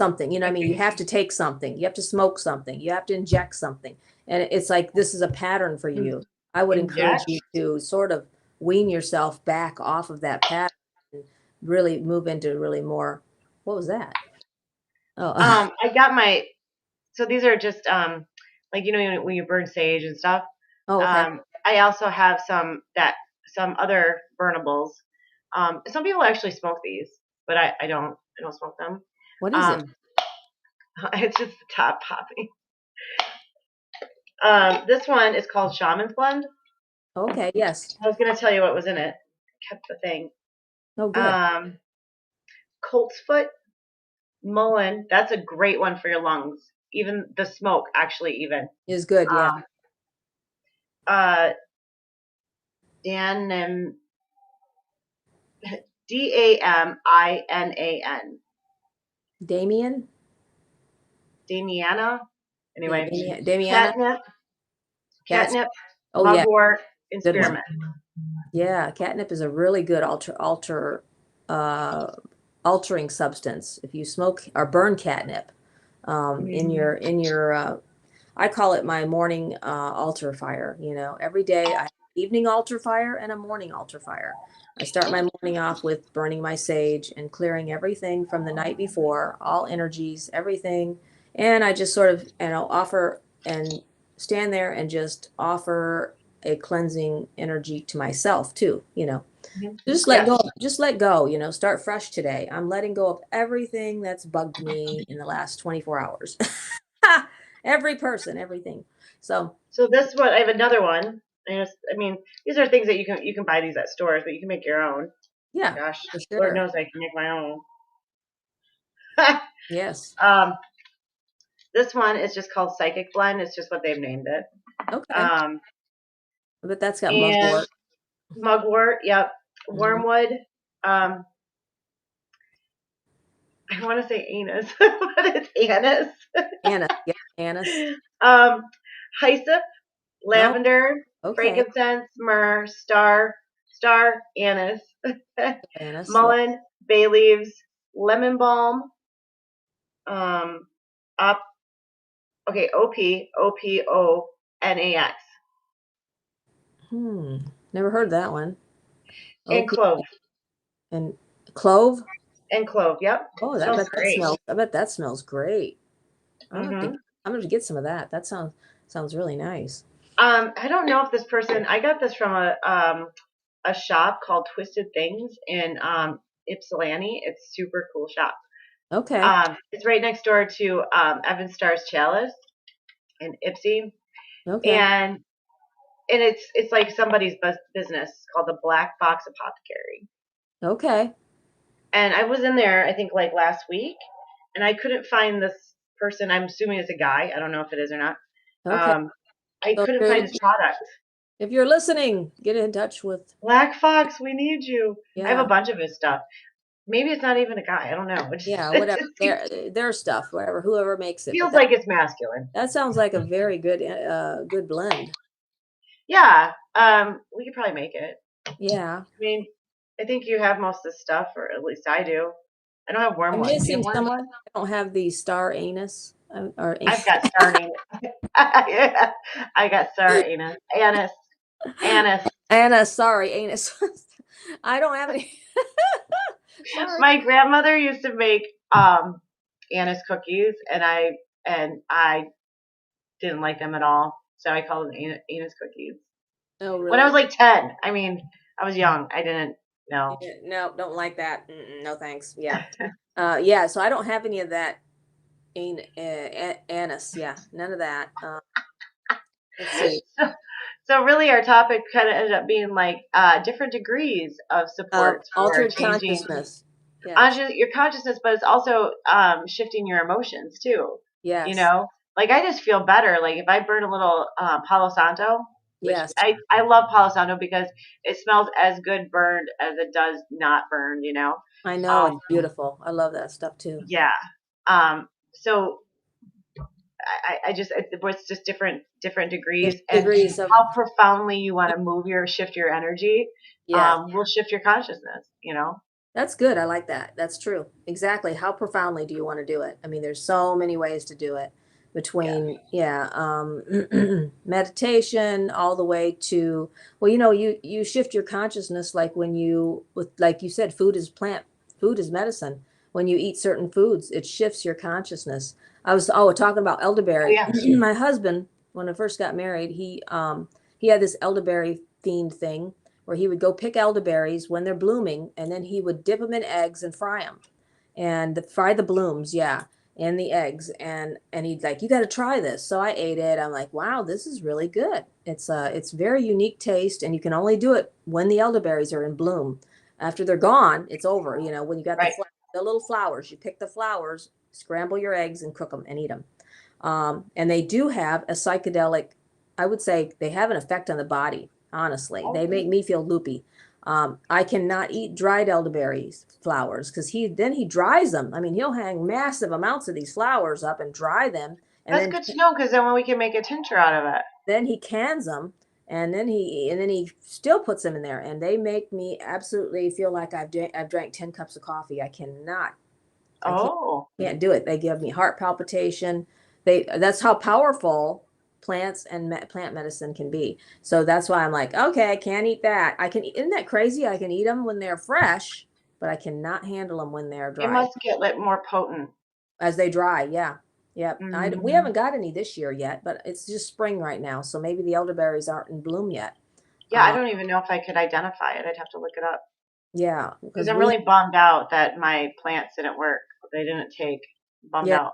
something, I mean, you okay. have to take something, you have to smoke something, you have to inject something, and it's like this is a pattern for In- you. I would encourage Inject. you to sort of wean yourself back off of that pattern and really move into really more. What was that? Oh. I got my. So these are just like when you burn sage and stuff. Oh, okay. I also have some other burnables. Some people actually smoke these. but I don't smoke them. What is it? Um, it's just the top popping. This one is called Shaman's Blend. Okay, yes. I was gonna tell you what was in it. Kept the thing. Oh, good. Um, Colt's Foot, Mullein. That's a great one for your lungs. Even the smoke, actually, even. Is good, yeah. Um, uh, Dan Daminan. Damien? Damiana. Yeah, Anyway, Damiana? catnip, Cats? catnip, Oh, yeah, mugwort, and good one. spearmint. Yeah, catnip is a really good uh, altering substance. If you smoke or burn catnip in Mhm. your I call it my morning altar fire. You know, every day I have an evening altar fire and a morning altar fire. I start my morning off with burning my sage and clearing everything from the night before, all energies, everything. And I just sort of, offer and stand there and just offer a cleansing energy to myself too, Mhm. just let Yes. go, start fresh today. I'm letting go of everything that's bugged me in the last 24 hours. Every person, everything. So, So this one, I have another one. I mean, these are things that you can buy these at stores, but you can make your own. yeah, Gosh, for Lord sure. knows I can make my own. Yes. um, this one is just called Psychic Blend. It's just what they've named it. Okay. Um, But that's got and mugwort. mugwort, yep. Mhm. Wormwood. Um, I want to say anise, but it's anise. Anise. Yeah, anise. Um, hyssop, Oh, lavender, okay. frankincense, myrrh, anise, Anise. Yeah. mullein, bay leaves, lemon balm, um, up, okay, OPONAX, Hmm. Never heard that one. and OP clove, and clove. and clove. Yep, Oh, that smells bet that great. smells. I bet that smells great. I'm gonna have to. hmm I'm gonna get some of that. That sounds really nice. I don't know if this person. I got this from a shop called Twisted Things in Ypsilanti. It's super cool shop. Okay. It's right next door to Evan Starr's Chalice in Ipsy, Okay. and it's like somebody's business called the Black Box Apothecary. Okay. And I was in there, I think like last week, and I couldn't find this person. I'm assuming it's a guy. I don't know if it is or not. Okay. Um, I So couldn't find his product. if you're listening, get in touch with. Black Fox, we need you. I have a Yeah. bunch of his stuff. Maybe it's not even a guy. I don't know. Yeah, It whatever. just Their stuff, whatever, whoever makes it. But feels that like it's masculine. that sounds like a very good blend. Yeah, we could probably make it. Yeah. I mean, I think you have most of the stuff, or at least I do. I don't have I'm wormwood. Do you missing have some of wormwood? I don't have the star anise or I've got starting. Yeah, I got star anise. Anna, sorry, anise. I don't have any. Sorry. My grandmother used to make anise cookies, and I didn't like them at all, so I called them anise cookies. Oh, When I was really? like 10, I mean, I was young. I didn't know. Yeah, no, don't like that. No, thanks. Yeah. Yeah, so I don't have any of that anise. Yeah, none of that. Let's see. So really, our topic kind of ended up being like different degrees of support for Altered changing consciousness. Yes. your consciousness, but it's also shifting your emotions too. You Yes. know, like I just feel better. Like if I burn a little Palo Santo, which Yes. I love Palo Santo because it smells as good burned as it does not burned. I know it's Um, beautiful. I love that stuff too. yeah. So I just it's just different degrees, and Degrees of how profoundly you want to shift your energy, yes. will shift your consciousness. That's good. I like that. That's true. Exactly. How profoundly do you want to do it? I mean, there's so many ways to do it Yeah. between, yeah, meditation all the way to, well, you shift your consciousness like when like you said, food is medicine. When you eat certain foods, it shifts your consciousness. Talking about Oh elderberry. yeah. My husband, when I first got married, he had this elderberry themed thing where he would go pick elderberries when they're blooming, and then he would dip them in eggs and fry them, and fry the blooms, yeah, and the eggs, and he'd like, you got to try this. So I ate it. I'm like, wow, this is really good. It's very unique taste, and you can only do it when the elderberries are in bloom. After they're gone, it's over. You know, when you got Right. the little flowers, you pick the flowers, scramble your eggs, and cook them and eat them. And they do have a psychedelic, I would say they have an effect on the body, honestly. They Okay. make me feel loopy. I cannot eat dried elderberries flowers because he dries them. I mean, he'll hang massive amounts of these flowers up and dry them, and That's good to know because then we can make a tincture out of it. then he cans them, and then he still puts them in there, and they make me absolutely feel like I've drank 10 cups of coffee. I Oh, can't do it. They give me heart palpitation. That's how powerful plants and plant medicine can be. So that's why I'm like, okay, I can't eat that. Isn't that crazy? I can eat them when they're fresh, but I cannot handle them when they're it dried. must get lit more potent. As they dry, yeah. Yep. We Hmm. haven't got any this year yet, but it's just spring right now, so maybe the elderberries aren't in bloom yet. Yeah, I Uh, don't even know if I could identify it. I'd have to look it up yeah, because because I'm we really bummed out that my plants didn't work. They didn't take. Bummed yeah, out.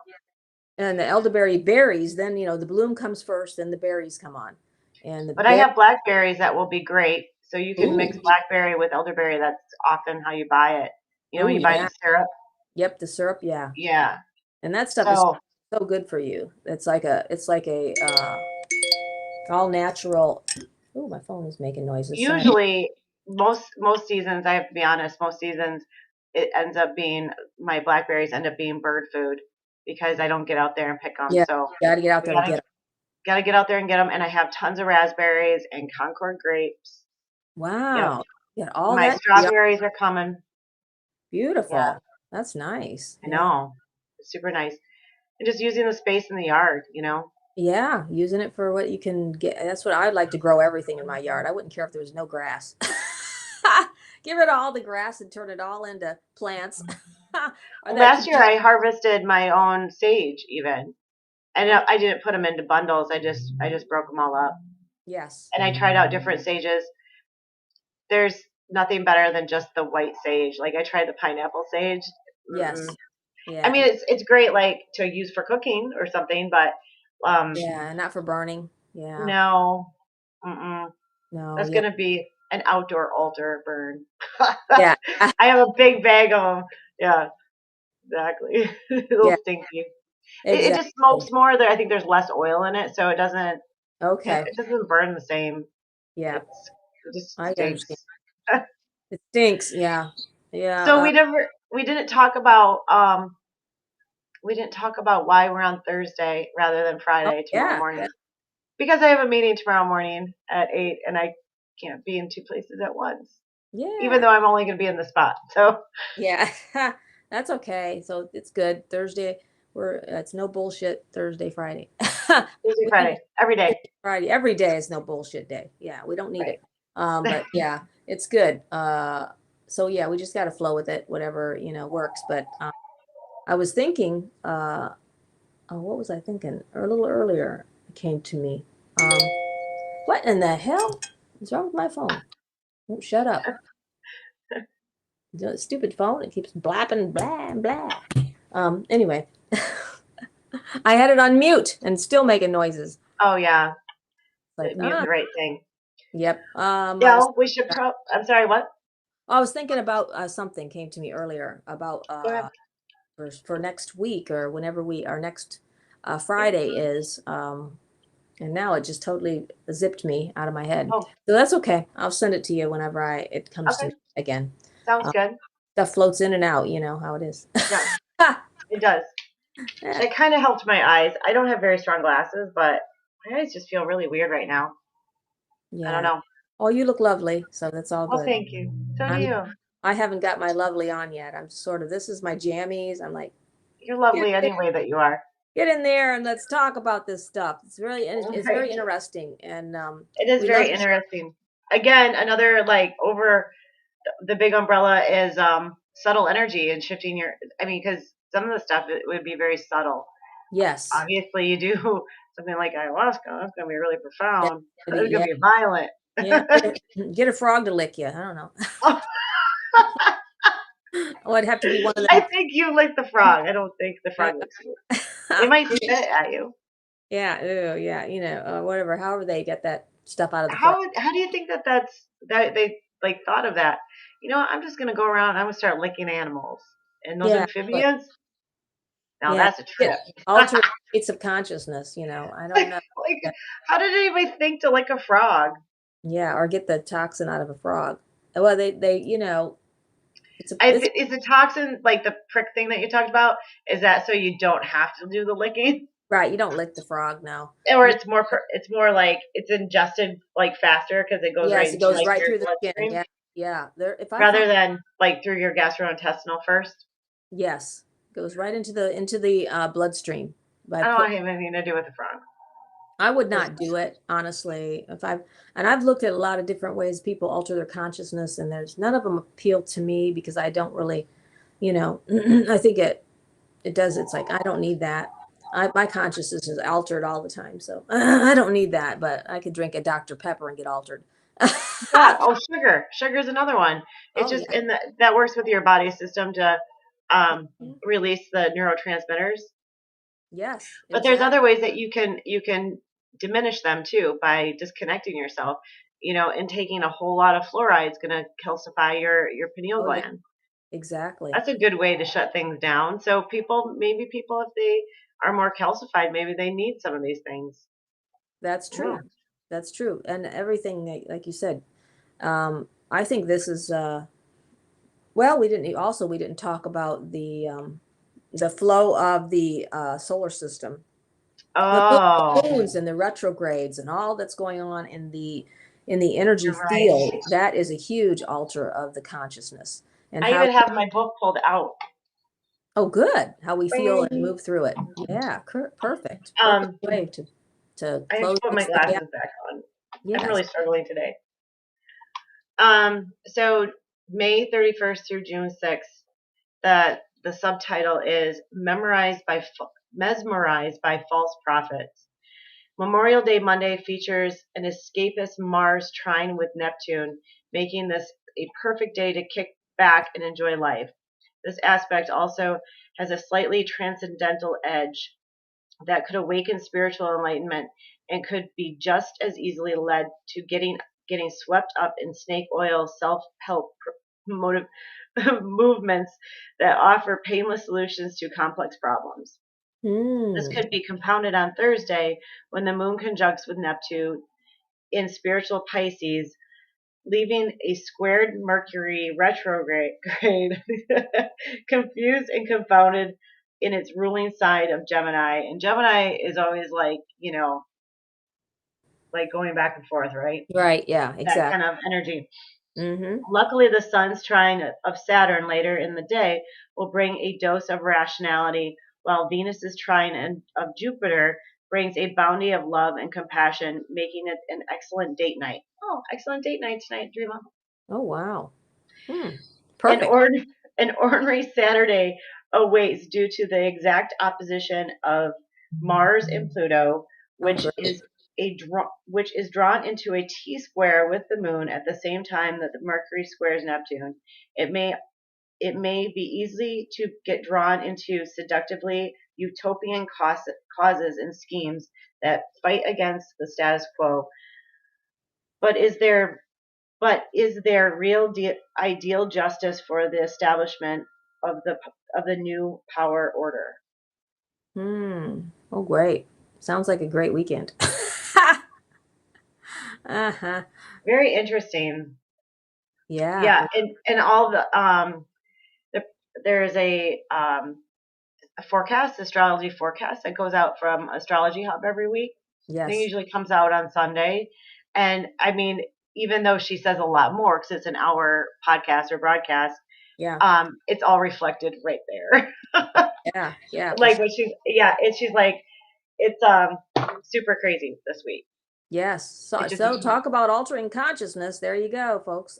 and the elderberry berries, then the bloom comes first, then the berries come on. And the But I berry have blackberries that will be great. So you can Ooh, mix blackberry with elderberry. That's often how you buy it. You know, when oh you buy yeah. the syrup. Yep, the syrup, yeah. Yeah. And that stuff is So so good for you. It's like a all natural. Oh, my phone is making noises. Sorry. usually most seasons, I have to be honest, most seasons it ends up being my blackberries end up being bird food because I don't get out there and pick them. Yeah, So got to get out we there and gotta get them. gotta get out there and get them. And I have tons of raspberries and Concord grapes. Yep. Wow. Yeah, all My that. Yeah, strawberries are coming. Yeah, beautiful. That's nice. I Yeah. know. It's super nice. And just using the space in the yard, you know. Yeah, using it for what you can get. That's what I'd like to grow everything in my yard. I wouldn't care if there was no grass. Get rid of all the grass and turn it all into plants. Or that Last could year be, I harvested my own sage even. And oh, I didn't put them into bundles. I just broke them all up. yes. And I tried out different sages. There's nothing better than just the white sage. Like I tried the pineapple sage. Mm-mm. Yes. I Yeah. mean, it's great like to use for cooking or something, but Yeah, not for burning. Yeah. no, mm-mm. No, That's yeah. gonna be an outdoor altar burn. Yeah. I have a big bag of them. Yeah, exactly. A little Yeah, stinky. It just smokes exactly. more. There, I think there's less oil in it, so it doesn't. Okay. It doesn't burn the same. Yeah, It just I understand. stinks. It stinks. Yeah. Yeah. So we didn't talk about why we're on Thursday rather than Oh, Friday tomorrow yeah. morning because I have a meeting tomorrow morning at 8 and I can't be in two places at once even Yeah. though I'm only going to be in the spot. So Yeah. That's okay. So it's good. Thursday, it's no bullshit Thursday, Friday. Tuesday, We need Friday, every day. Friday. Every day is no bullshit day. Yeah, we don't need Right. it. But yeah, it's good. So yeah, we just got to flow with it, whatever, works. But I was thinking, oh, what was I thinking? Or a little earlier, it came to me. Um, what in the hell is wrong with my phone? Won't shut up. The stupid phone. It keeps blapping, blah, blah. Anyway, I had it on mute and still making noises. Oh yeah, Like, muting the right thing. yep. Yeah, we should I'm sorry, what? I was thinking about something came to me earlier about Go ahead. for next week or whenever our next Yeah. Friday is. And now it just totally zipped me out of my head. Oh, So that's okay. I'll send it to you whenever it comes to okay. me again. Sounds Uh, good. Stuff floats in and out. You know how it is. Yeah, it does. Yeah. It kind of helped my eyes. I don't have very strong glasses, but my eyes just feel really weird right now. I don't Yeah. know. Oh, you look lovely, so that's all Well, good. thank you. So do I'm you. I haven't got my lovely on yet. This is my jammies. I'm like, You're get lovely in, anyway that you are. get in there and let's talk about this stuff. It's Right. very interesting, and It is we love very interesting. Again, another like over the big umbrella is subtle energy and shifting your. I mean, because some of the stuff it would be very subtle. yes, Obviously, you do something like ayahuasca. It's going to be really that profound. yeah, It's going to be violent. Yeah, get a frog to lick you. I don't know. Oh, Oh, it'd have to be one of I them. think you like the frog. I don't think the Yeah, frog likes you. It might spit at you. yeah, ew, yeah, whatever. However they get that stuff out of the frog. How do you think that they like thought of that? You know, I'm just gonna go around. I'm gonna start licking animals and those Yeah, but amphibians. Now yeah, that's a get trip. altered states of consciousness. I don't know. Like, Yeah, how did anybody think to lick a frog? yeah, or get the toxin out of a frog. Well, they, it's Is the toxin like the prick thing that you talked about? Is that so you don't have to do the licking, right. You don't lick the frog now. or You, it's more like it's ingested like faster because it goes right yes, it into goes like right your through the skin. bloodstream Yeah, yeah. There, if I find rather than like through your gastrointestinal first? yes, goes right into the bloodstream by I don't put. want to have anything to do with the frog. I would not Personally. do it, honestly. If I've and I've looked at a lot of different ways people alter their consciousness, and there's none of them appeal to me because I don't really, I think it does. It's like I don't need that. My consciousness is altered all the time, so I don't need that. But I could drink a Dr. Pepper and get altered. Yeah. Oh, sugar. Sugar is another one. It's Oh just yeah, in that works with your body system to release the neurotransmitters. yes, But there's exactly. other ways that you can diminish them too by disconnecting yourself. You know, and taking a whole lot of fluoride is going to calcify your pineal Oh yeah, gland. exactly. That's a good way to shut things down. So maybe people, if they are more calcified, maybe they need some of these things. That's Yeah. true. That's true. And everything like you said, I think this is well, we didn't talk about the flow of the solar system. The Oh, moons and the retrogrades and all that's going on in the energy you're right. field, that is a huge alter of the consciousness. And I how even have my book pulled out. oh good, how we feel and Bing. move through it. Yeah, perfect. Perfect Um, way to I have close to put my this day out. glasses back on. I'm Yes. really struggling today. So May 31st through June 6th, the subtitle is Mesmerized by False Prophets. Memorial Day Monday features an escapist Mars trine with Neptune, making this a perfect day to kick back and enjoy life. This aspect also has a slightly transcendental edge that could awaken spiritual enlightenment and could be just as easily led to getting swept up in snake oil self-help motive movements that offer painless solutions to complex problems. This Hmm. could be compounded on Thursday when the moon conjuncts with Neptune in spiritual Pisces, leaving a squared Mercury retrograde confused and confounded in its ruling side of Gemini. And Gemini is always like, like going back and forth, right? Right, yeah, That exactly. kind of energy. Mm-hmm. Luckily, the Sun's trine of Saturn later in the day will bring a dose of rationality, while Venus's trine of Jupiter brings a bounty of love and compassion, making it an excellent date night. Oh, excellent date night tonight, Dreama. Oh wow. Hmm. An, Perfect. ord- an ordinary Saturday awaits due to the exact opposition of Mars and Pluto, Oh which great. is which is drawn into a T square with the Moon at the same time that the Mercury squares Neptune. It may it may be easy to get drawn into seductively utopian causes and schemes that fight against the status quo. But is there real ideal justice for the establishment of the new power order? Hmm. Oh great. Sounds like a great weekend. Uh-huh. Very interesting. Yeah. Yeah, and all the there's a forecast, astrology forecast that goes out from Astrology Hub every week. It Yes. usually comes out on Sunday, and I mean, even though she says a lot more because it's an hour podcast or broadcast, Yeah. it's all reflected right there. Yeah. Yeah, for Like sure. when she's like it's super crazy this week. Yes. So It just so talk about altering consciousness. There you go, folks.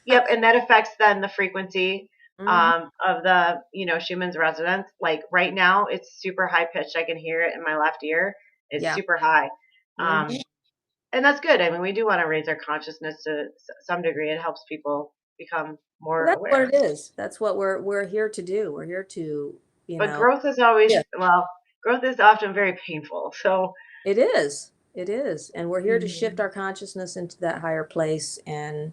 Yep, and that affects then the frequency Hmm. of the Schumann's resonance. Like right now, it's super high pitched. I can hear it in my left ear. It's Yeah. super high, um, Hmm. And that's good. I mean, we do want to raise our consciousness to some degree. It helps people become Well, more that's what aware. it is. That's what we're here to do. We're here to, But growth is always, yeah, well, growth is often very painful. So, it is. It is. And we're here to shift Mhm. our consciousness into that higher place and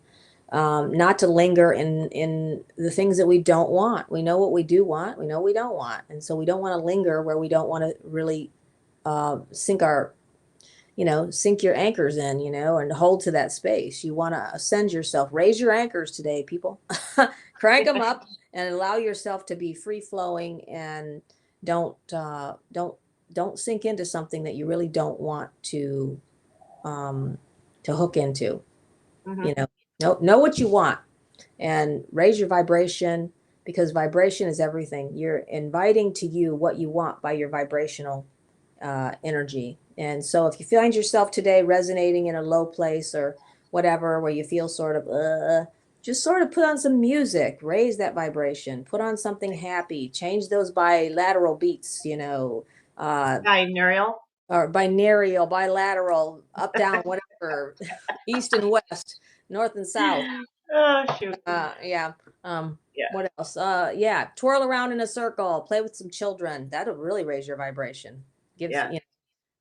not to linger in the things that we don't want. We know what we do want. We know what we don't want. And so we don't want to linger where we don't want to really sink our, sink your anchors in, and hold to that space. You want to ascend yourself. Raise your anchors today, people. Crank them up and allow yourself to be free flowing and don't sink into something that you really don't want um, to hook into. Mhm. You know what you want and raise your vibration because vibration is everything. You're inviting to you what you want by your vibrational energy. And so if you find yourself today resonating in a low place or whatever, where you feel sort of, just sort of put on some music, raise that vibration, put on something happy, change those bilateral beats, Binaural. or binaural, bilateral, up, down, whatever, east and west, north and south. Oh, shoot. Yeah. Um, Yeah. what else? Yeah, twirl around in a circle, play with some children. That'll really raise your vibration. Give, Yeah.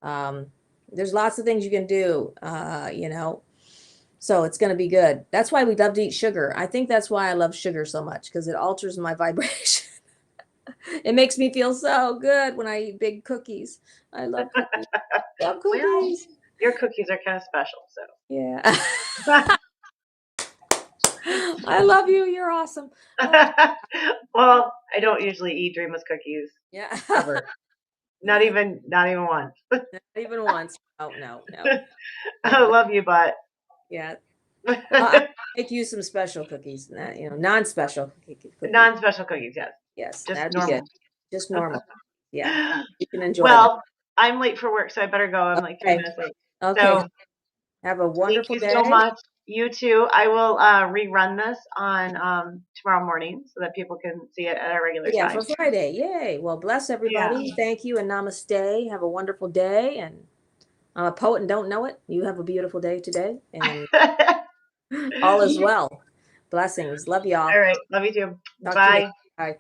um, there's lots of things you can do, so it's going to be good. That's why we love to eat sugar. I think that's why I love sugar so much because it alters my vibration. It makes me feel so good when I eat big cookies. I love cookies. Love Well, cookies. your cookies are kind of special. So, Yeah. I love you. You're awesome. well, I don't usually eat Dreamless cookies Yeah. ever. Not even once. Not even once. Oh, no, no. I love you, but Yeah. I'll make you some special cookies, non-special cookies. non-special cookies. Yes, Yes, just that'd be good. normal. Just normal. Yeah, you can enjoy them. Well, I'm late for work, so I better go. I'm like three Okay. minutes late. Okay. So Have a thank wonderful you so day. much. You too. I will rerun this on tomorrow morning so that people can see it at a regular Yeah, time. for Friday. Yay. Well, bless Yeah. everybody. Thank you and namaste. Have a wonderful day. And I'm a poet and don't know it. You have a beautiful day today. And all is well. Blessings. Love All y'all. right. Love you too. Talk to you later. Bye. Bye.